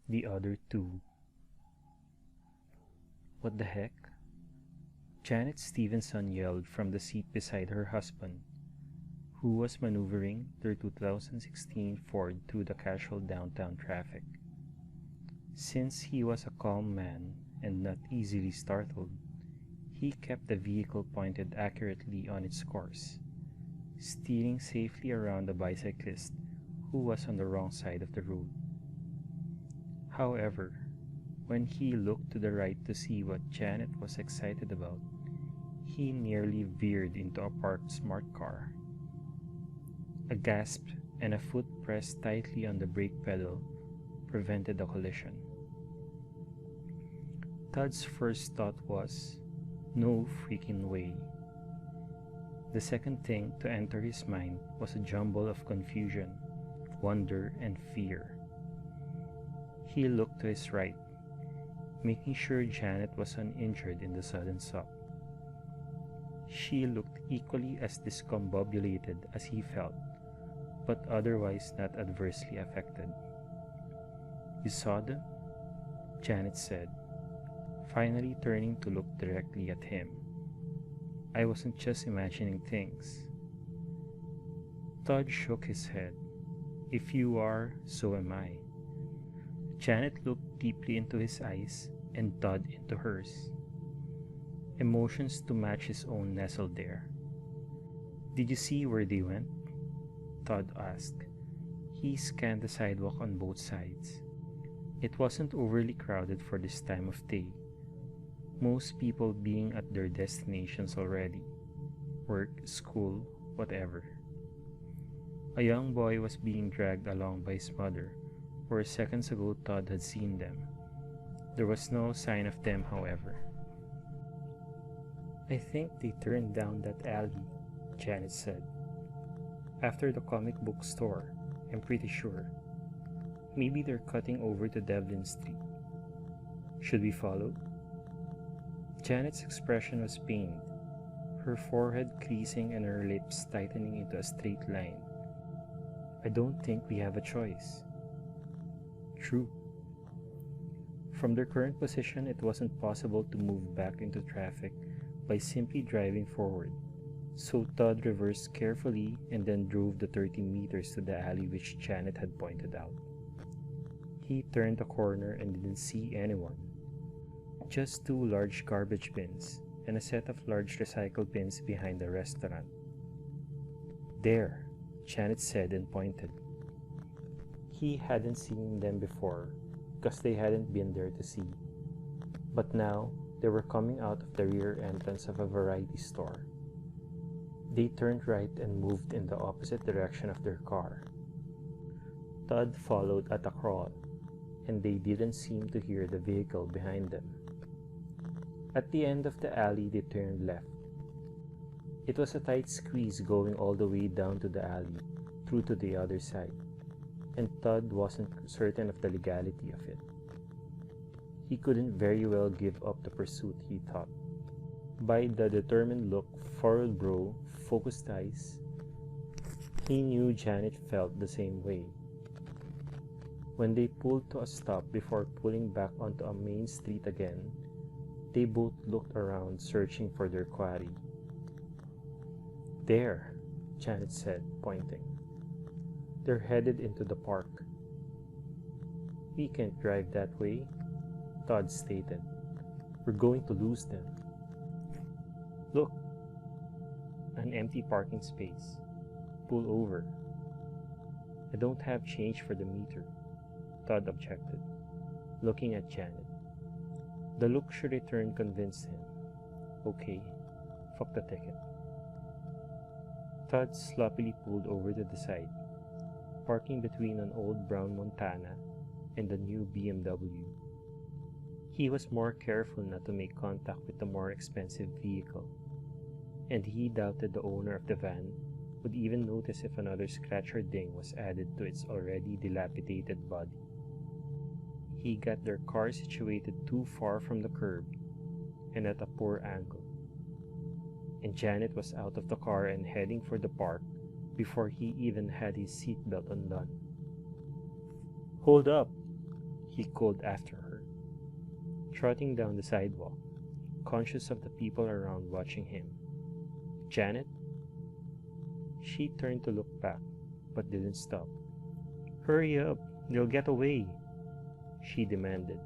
The other two. What the heck? Janet Stevenson yelled from the seat beside her husband, who was maneuvering their 2016 Ford through the casual downtown traffic. Since he was a calm man and not easily startled, he kept the vehicle pointed accurately on its course, steering safely around the bicyclist who was on the wrong side of the road. However, when he looked to the right to see what Janet was excited about, he nearly veered into a parked smart car. A gasp and a foot pressed tightly on the brake pedal prevented the collision. Todd's first thought was, no freaking way. The second thing to enter his mind was a jumble of confusion, wonder, and fear. He looked to his right, making sure Janet was uninjured in the sudden stop. She looked equally as discombobulated as he felt, but otherwise not adversely affected. "You saw them?" Janet said, finally turning to look directly at him. "I wasn't just imagining things." Todd shook his head. "If you are, so am I." Janet looked deeply into his eyes and Todd into hers. Emotions to match his own nestled there. "Did you see where they went?" Todd asked. He scanned the sidewalk on both sides. It wasn't overly crowded for this time of day, most people being at their destinations already. Work, school, whatever. A young boy was being dragged along by his mother, where seconds ago Todd had seen them. There was no sign of them, however. "I think they turned down that alley," Janet said. "After the comic book store, I'm pretty sure. Maybe they're cutting over to Devlin Street. Should we follow?" Janet's expression was pained, her forehead creasing and her lips tightening into a straight line. "I don't think we have a choice." True. From their current position, it wasn't possible to move back into traffic by simply driving forward, so Todd reversed carefully and then drove the 30 meters to the alley which Janet had pointed out. He turned the corner and didn't see anyone. Just 2 large garbage bins and a set of large recycle bins behind the restaurant. "There," Janet said and pointed. He hadn't seen them before, because they hadn't been there to see. But now, they were coming out of the rear entrance of a variety store. They turned right and moved in the opposite direction of their car. Todd followed at a crawl, and they didn't seem to hear the vehicle behind them. At the end of the alley, they turned left. It was a tight squeeze going all the way down to the alley, through to the other side, and Todd wasn't certain of the legality of it. He couldn't very well give up the pursuit, he thought. By the determined look, furrowed brow, focused eyes, he knew Janet felt the same way. When they pulled to a stop before pulling back onto a main street again, they both looked around searching for their quarry. "There," Janet said, pointing. "They're headed into the park." "We can't drive that way," Todd stated. "We're going to lose them." "Look, an empty parking space. Pull over." "I don't have change for the meter," Todd objected, looking at Janet. The look she returned convinced him. "Okay, fuck the ticket." Todd sloppily pulled over to the side, parking between an old brown Montana and the new BMW. He was more careful not to make contact with the more expensive vehicle, and he doubted the owner of the van would even notice if another scratch or ding was added to its already dilapidated body. He got their car situated too far from the curb and at a poor angle, and Janet was out of the car and heading for the park before he even had his seatbelt undone. "Hold up!" he called after her, trotting down the sidewalk, conscious of the people around watching him. "Janet?" She turned to look back, but didn't stop. "Hurry up, they'll get away," she demanded,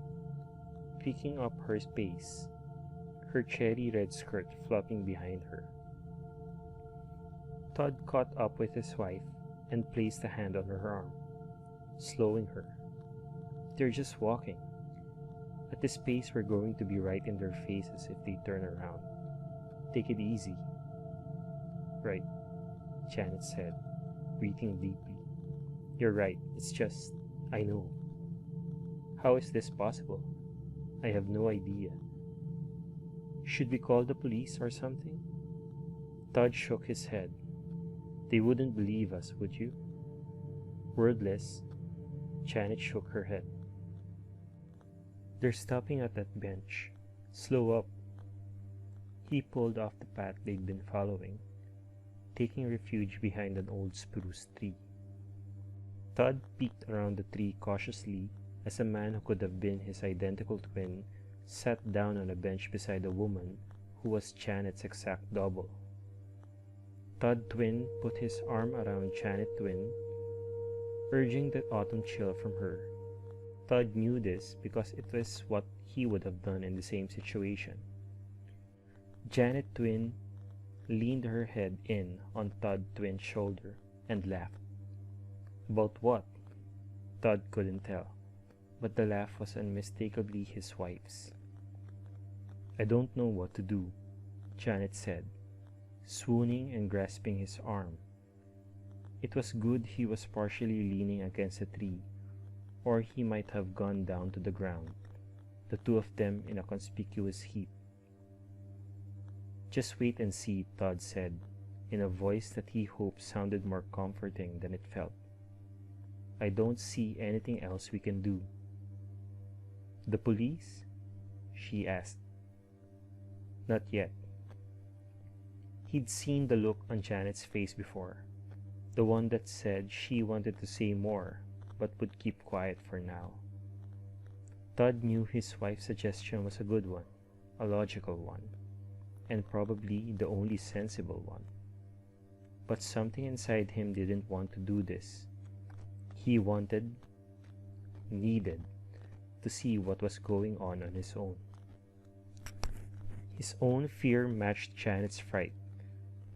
picking up her pace, her cherry red skirt flopping behind her. Todd caught up with his wife and placed a hand on her arm, slowing her. "They're just walking. At this pace, we're going to be right in their faces if they turn around. Take it easy." "Right," Janet said, breathing deeply. "You're right, it's just, I know. How is this possible? I have no idea. Should we call the police or something?" Todd shook his head. "They wouldn't believe us, would you?" Wordless, Janet shook her head. "They're stopping at that bench. Slow up." He pulled off the path they'd been following, taking refuge behind an old spruce tree. Todd peeked around the tree cautiously as a man who could have been his identical twin sat down on a bench beside a woman who was Janet's exact double. Todd Twin put his arm around Janet Twin, urging the autumn chill from her. Todd knew this because it was what he would have done in the same situation. Janet Twin leaned her head in on Todd Twin's shoulder and laughed. About what? Todd couldn't tell, but the laugh was unmistakably his wife's. "I don't know what to do," Janet said, swooning and grasping his arm. It was good he was partially leaning against a tree, or he might have gone down to the ground, the two of them in a conspicuous heap. "Just wait and see," Todd said, in a voice that he hoped sounded more comforting than it felt. "I don't see anything else we can do." "The police?" she asked. "Not yet." He'd seen the look on Janet's face before, the one that said she wanted to say more, but would keep quiet for now. Todd knew his wife's suggestion was a good one, a logical one, and probably the only sensible one. But something inside him didn't want to do this. He needed, to see what was going on his own. His own fear matched Janet's fright,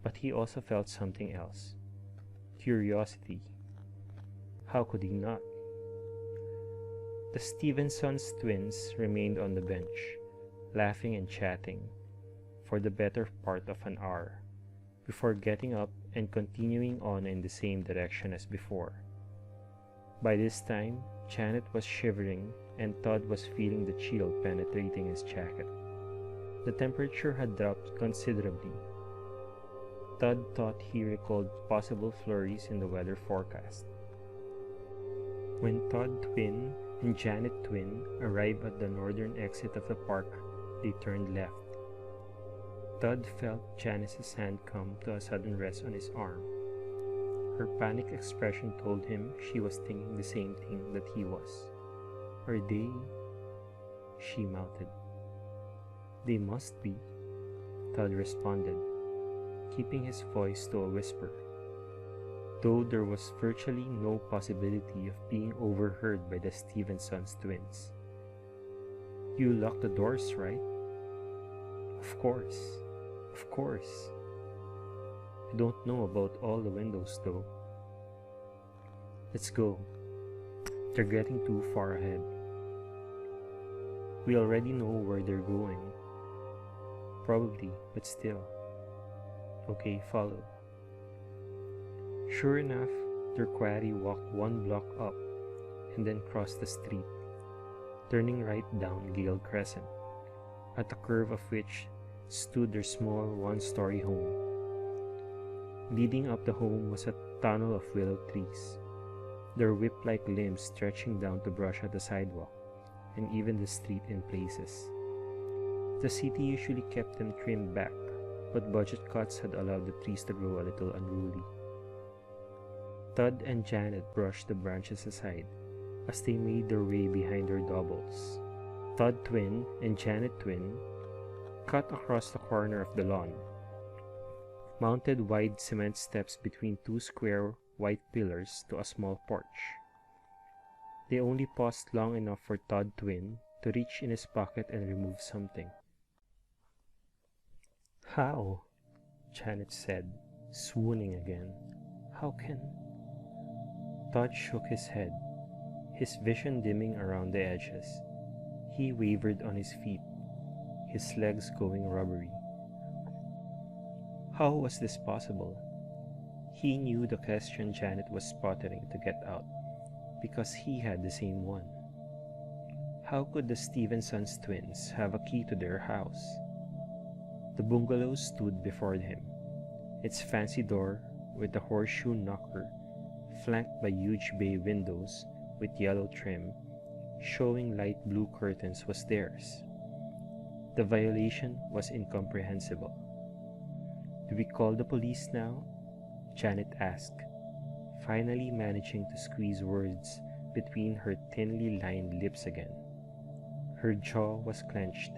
but he also felt something else. Curiosity. How could he not? The Stevenson's twins remained on the bench, laughing and chatting, for the better part of an hour, before getting up and continuing on in the same direction as before. By this time, Janet was shivering and Todd was feeling the chill penetrating his jacket. The temperature had dropped considerably. Todd thought he recalled possible flurries in the weather forecast. When Todd Twin and Janet Twin arrived at the northern exit of the park, they turned left. Todd felt Janice's hand come to a sudden rest on his arm. Her panicked expression told him she was thinking the same thing that he was. "Are they?" she mouthed. "They must be," Todd responded, keeping his voice to a whisper, though there was virtually no possibility of being overheard by the Stevenson's twins. "You locked the doors, right?" Of course. I don't know about all the windows, though." "Let's go. They're getting too far ahead." "We already know where they're going." "Probably, but still." "Okay, follow." Sure enough, their quarry walked one block up and then crossed the street, turning right down Gale Crescent, at the curve of which stood their small one-story home. Leading up the home was a tunnel of willow trees, their whip-like limbs stretching down to brush at the sidewalk and even the street in places. The city usually kept them trimmed back, but budget cuts had allowed the trees to grow a little unruly. Todd and Janet brushed the branches aside as they made their way behind their doubles. Todd twin and Janet twin cut across the corner of the lawn, mounted wide cement steps between two square white pillars to a small porch. They only paused long enough for Todd twin to reach in his pocket and remove something. "How?" Janet said, swooning again. "How can—" Todd shook his head, his vision dimming around the edges. He wavered on his feet, his legs going rubbery. How was this possible? He knew the question Janet was spluttering to get out, because he had the same one. How could the Stevenson's twins have a key to their house? The bungalow stood before him, its fancy door with the horseshoe knocker, flanked by huge bay windows with yellow trim, showing light blue curtains, was theirs. The violation was incomprehensible. "Do we call the police now?" Janet asked, finally managing to squeeze words between her thinly lined lips again. Her jaw was clenched,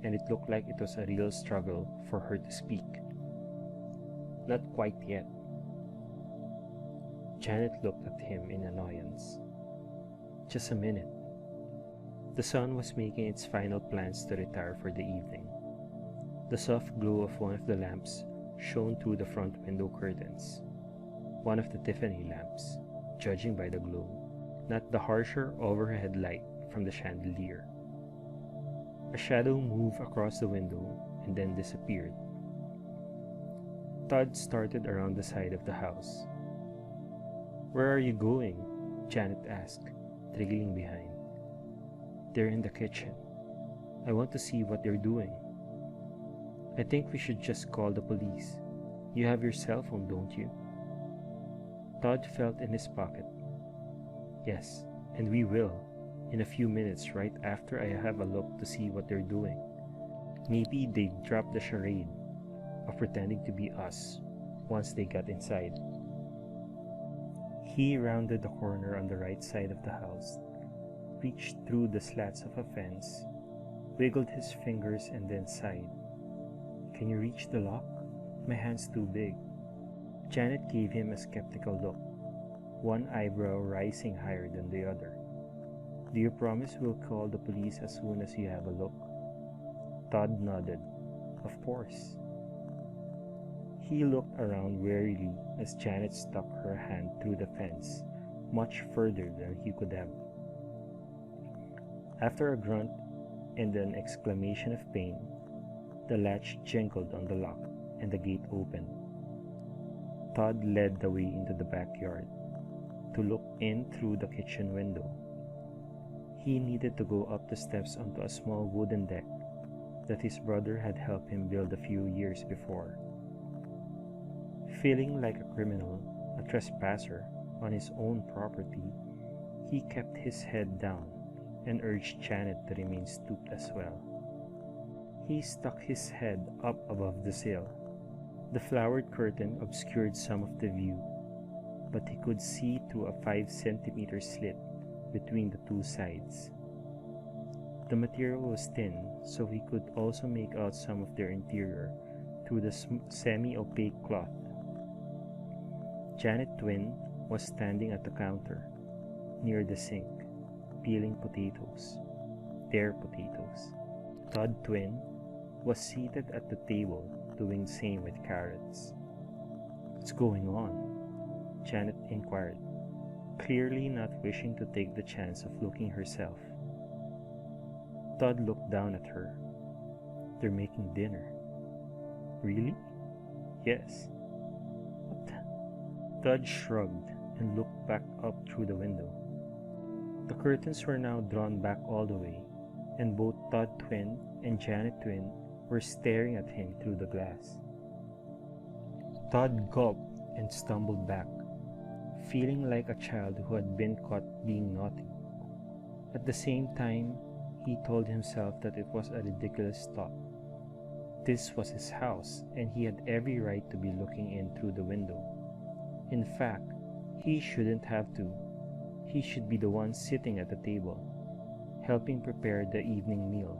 and it looked like it was a real struggle for her to speak. "Not quite yet." Janet looked at him in annoyance. "Just a minute." The sun was making its final plans to retire for the evening. The soft glow of one of the lamps shone through the front window curtains. One of the Tiffany lamps, judging by the glow, not the harsher overhead light from the chandelier. A shadow moved across the window and then disappeared. Todd started around the side of the house. "Where are you going?" Janet asked, trailing behind. "They're in the kitchen. I want to see what they're doing." "I think we should just call the police. You have your cell phone, don't you?" Todd felt in his pocket. "Yes, and we will, in a few minutes, right after I have a look to see what they're doing. Maybe they'd drop the charade of pretending to be us once they got inside." He rounded the corner on the right side of the house, reached through the slats of a fence, wiggled his fingers, and then sighed. "Can you reach the lock? My hand's too big." Janet gave him a skeptical look, one eyebrow rising higher than the other. "Do you promise we'll call the police as soon as you have a look?" Todd nodded. "Of course." He looked around warily as Janet stuck her hand through the fence, much further than he could have. After a grunt and an exclamation of pain, the latch jingled on the lock and the gate opened. Todd led the way into the backyard to look in through the kitchen window. He needed to go up the steps onto a small wooden deck that his brother had helped him build a few years before. Feeling like a criminal, a trespasser on his own property, he kept his head down and urged Janet to remain stooped as well. He stuck his head up above the sill. The flowered curtain obscured some of the view, but he could see through a 5-centimeter slit between the two sides. The material was thin, so he could also make out some of their interior through the semi-opaque cloth. Janet twin was standing at the counter, near the sink, peeling potatoes, their potatoes. Todd twin was seated at the table, doing the same with carrots. "What's going on?" Janet inquired, clearly not wishing to take the chance of looking herself. Todd looked down at her. "They're making dinner." "Really?" "Yes." "What?" Todd shrugged and looked back up through the window. The curtains were now drawn back all the way, and both Todd twin and Janet twin were staring at him through the glass. Todd gulped and stumbled back, feeling like a child who had been caught being naughty. At the same time, he told himself that it was a ridiculous thought. This was his house, and he had every right to be looking in through the window. In fact, he shouldn't have to. He should be the one sitting at the table, helping prepare the evening meal.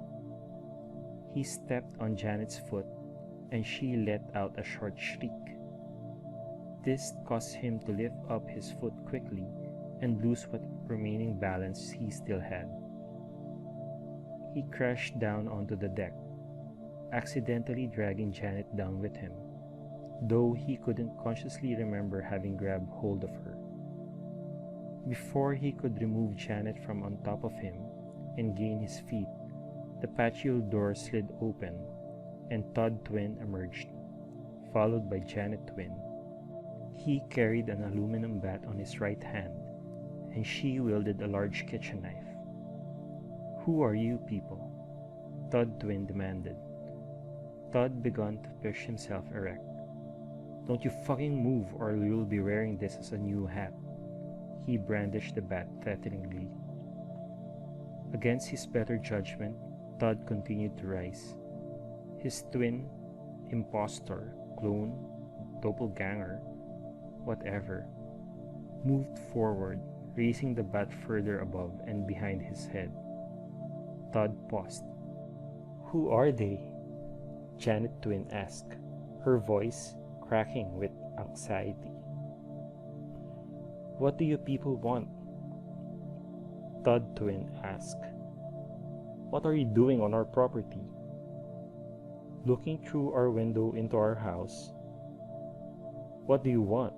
He stepped on Janet's foot, and she let out a short shriek. This caused him to lift up his foot quickly and lose what remaining balance he still had. He crashed down onto the deck, accidentally dragging Janet down with him, though he couldn't consciously remember having grabbed hold of her. Before he could remove Janet from on top of him and gain his feet, the patio door slid open and Todd Twin emerged, followed by Janet Twin. He carried an aluminum bat on his right hand, and she wielded a large kitchen knife. "Who are you people?" Todd Twin demanded. Todd began to push himself erect. "Don't you fucking move or you'll be wearing this as a new hat." He brandished the bat threateningly. Against his better judgment, Todd continued to rise. His twin, impostor, clone, doppelganger, whatever, moved forward, raising the bat further above and behind his head. Todd paused. "Who are they?" Janet Twin asked, her voice cracking with anxiety. "What do you people want?" Todd Twin asked. "What are you doing on our property?" "Looking through our window into our house." "What do you want?"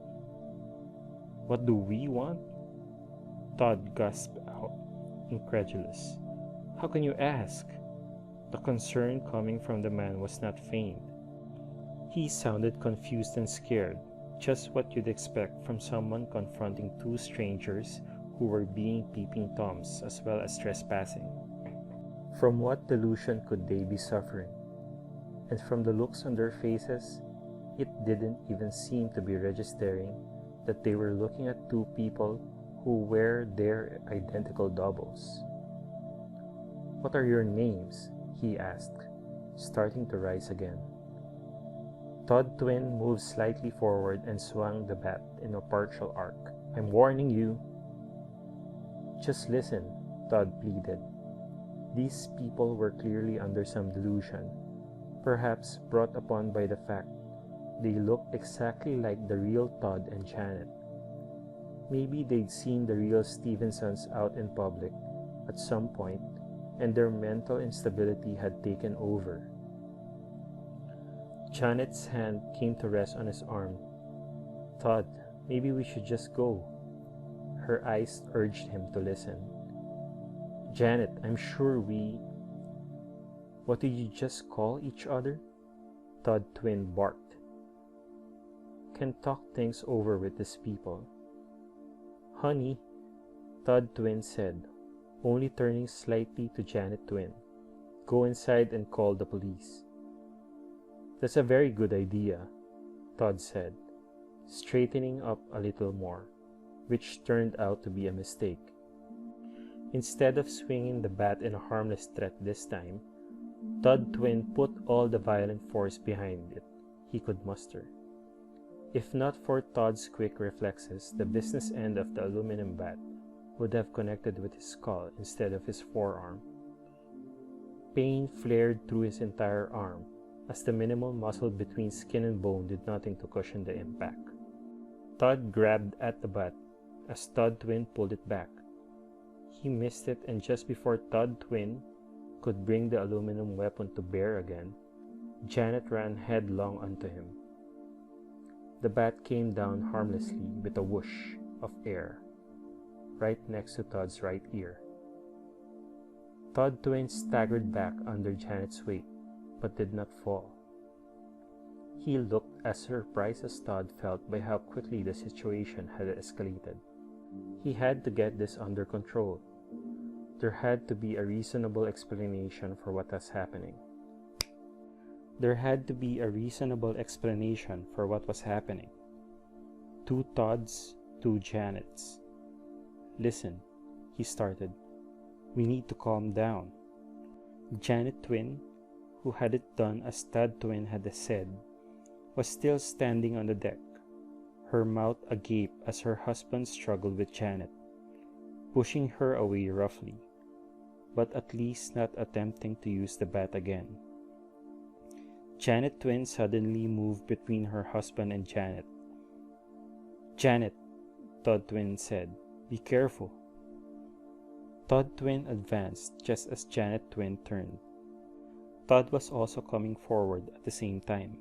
"What do we want?" Todd gasped out, incredulous. "How can you ask?" The concern coming from the man was not feigned. He sounded confused and scared, just what you'd expect from someone confronting two strangers who were being peeping toms as well as trespassing. From what delusion could they be suffering? And from the looks on their faces, it didn't even seem to be registering that they were looking at two people who wear their identical doubles. "What are your names?" he asked, starting to rise again. Todd Twin moved slightly forward and swung the bat in a partial arc. "I'm warning you." "Just listen," Todd pleaded. These people were clearly under some delusion, perhaps brought upon by the fact they looked exactly like the real Todd and Janet. Maybe they'd seen the real Stevensons out in public at some point, and their mental instability had taken over. Janet's hand came to rest on his arm. "Todd, maybe we should just go." Her eyes urged him to listen. "Janet, I'm sure we—" "What did you just call each other?" Todd Twin barked. "Can talk things over with these people." "Honey," Todd Twin said, only turning slightly to Janet Twin. "Go inside and call the police." "That's a very good idea," Todd said, straightening up a little more, which turned out to be a mistake. Instead of swinging the bat in a harmless threat this time, Todd Twin put all the violent force behind it he could muster. If not for Todd's quick reflexes, the business end of the aluminum bat would have connected with his skull instead of his forearm. Pain flared through his entire arm, as the minimal muscle between skin and bone did nothing to cushion the impact. Todd grabbed at the bat as Todd Twin pulled it back. He missed it, and just before Todd Twin could bring the aluminum weapon to bear again, Janet ran headlong onto him. The bat came down harmlessly with a whoosh of air, right next to Todd's right ear. Todd Twin staggered back under Janet's weight, but did not fall. He looked as surprised as Todd felt by how quickly the situation had escalated. He had to get this under control. There had to be a reasonable explanation for what was happening. Two Todds, two Janets. "Listen," he started. "We need to calm down." Janet Twin, who had it done as Todd Twin had said, was still standing on the deck, her mouth agape as her husband struggled with Janet. pushing her away roughly, but at least not attempting to use the bat again. Janet Twin suddenly moved between her husband and Janet. "Janet," Todd Twin said, "be careful." Todd Twin advanced just as Janet Twin turned. Todd was also coming forward at the same time,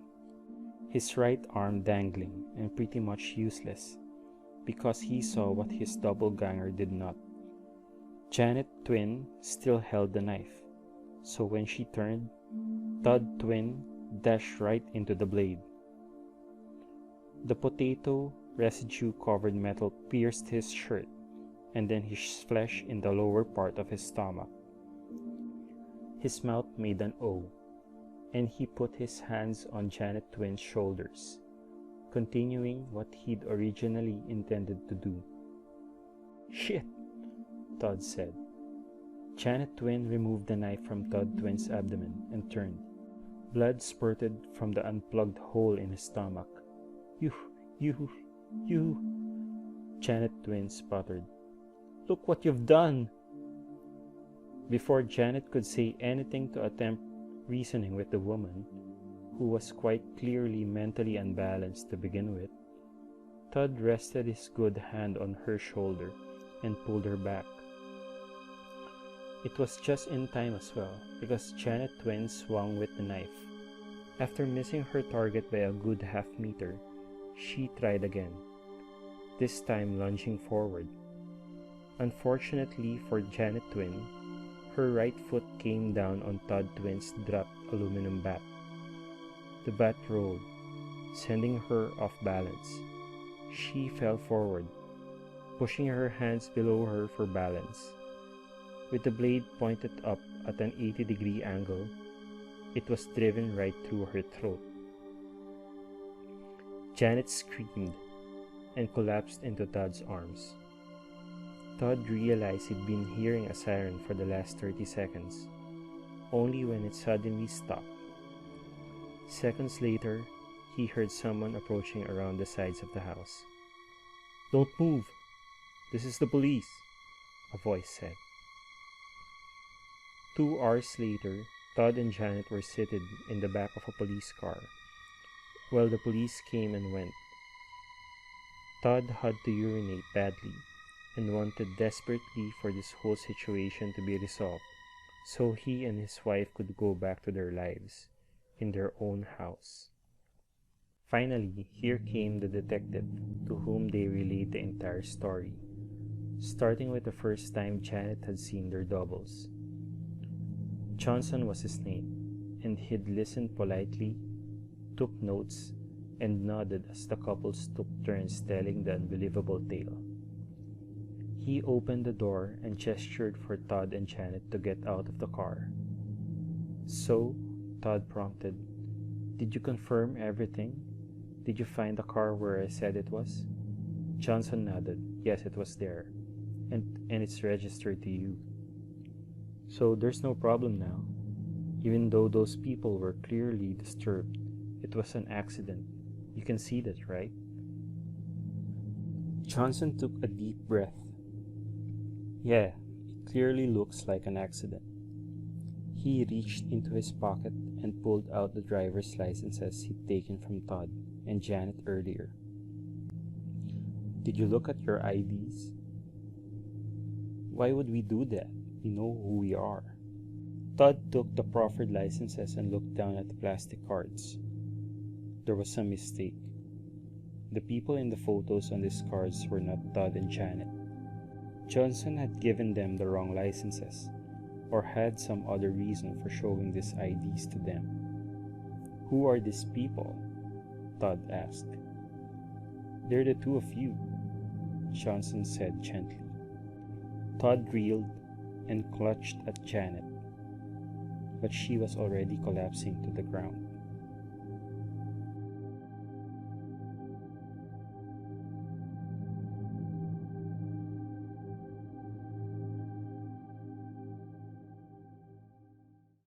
his right arm dangling and pretty much useless, because he saw what his doppelganger did not. Janet Twin still held the knife, so when she turned, Todd Twin dashed right into the blade. The potato residue-covered metal pierced his shirt and then his flesh in the lower part of his stomach. His mouth made an O, and he put his hands on Janet Twin's shoulders, continuing what he'd originally intended to do. "Shit," Todd said. Janet Twin removed the knife from Todd Twin's abdomen and turned. Blood spurted from the unplugged hole in his stomach. You, Janet Twin sputtered. "Look what you've done!" Before Janet could say anything to attempt reasoning with the woman, who was quite clearly mentally unbalanced to begin with, Todd rested his good hand on her shoulder and pulled her back. It was just in time as well, because Janet Twin swung with the knife. After missing her target by a good half-meter, she tried again, this time lunging forward. Unfortunately for Janet Twin, her right foot came down on Todd Twin's dropped aluminum bat. The bat rolled, sending her off balance. She fell forward, pushing her hands below her for balance. With the blade pointed up at an 80-degree angle, it was driven right through her throat. Janet screamed and collapsed into Todd's arms. Todd realized he'd been hearing a siren for the last 30 seconds, only when it suddenly stopped. Seconds later, he heard someone approaching around the sides of the house. "Don't move! This is the police," a voice said. 2 hours later, Todd and Janet were seated in the back of a police car, while the police came and went. Todd had to urinate badly, and wanted desperately for this whole situation to be resolved, so he and his wife could go back to their lives, in their own house. Finally, here came the detective, to whom they relayed the entire story, starting with the first time Janet had seen their doubles. Johnson was his name, and he'd listened politely, took notes, and nodded as the couples took turns telling the unbelievable tale. He opened the door and gestured for Todd and Janet to get out of the car. "So," Todd prompted, "did you confirm everything? Did you find the car where I said it was?" Johnson nodded. "Yes, it was there, and it's registered to you. So there's no problem now. Even though those people were clearly disturbed, it was an accident. You can see that, right?" Johnson took a deep breath. "Yeah, it clearly looks like an accident." He reached into his pocket and pulled out the driver's licenses he'd taken from Todd and Janet earlier. "Did you look at your IDs?" "Why would we do that? We know who we are." Todd took the proffered licenses and looked down at the plastic cards. There was a mistake. The people in the photos on these cards were not Todd and Janet. Johnson had given them the wrong licenses, or had some other reason for showing these IDs to them. "Who are these people?" Todd asked. "They're the two of you," Johnson said gently. Todd reeled and clutched at Janet, but she was already collapsing to the ground.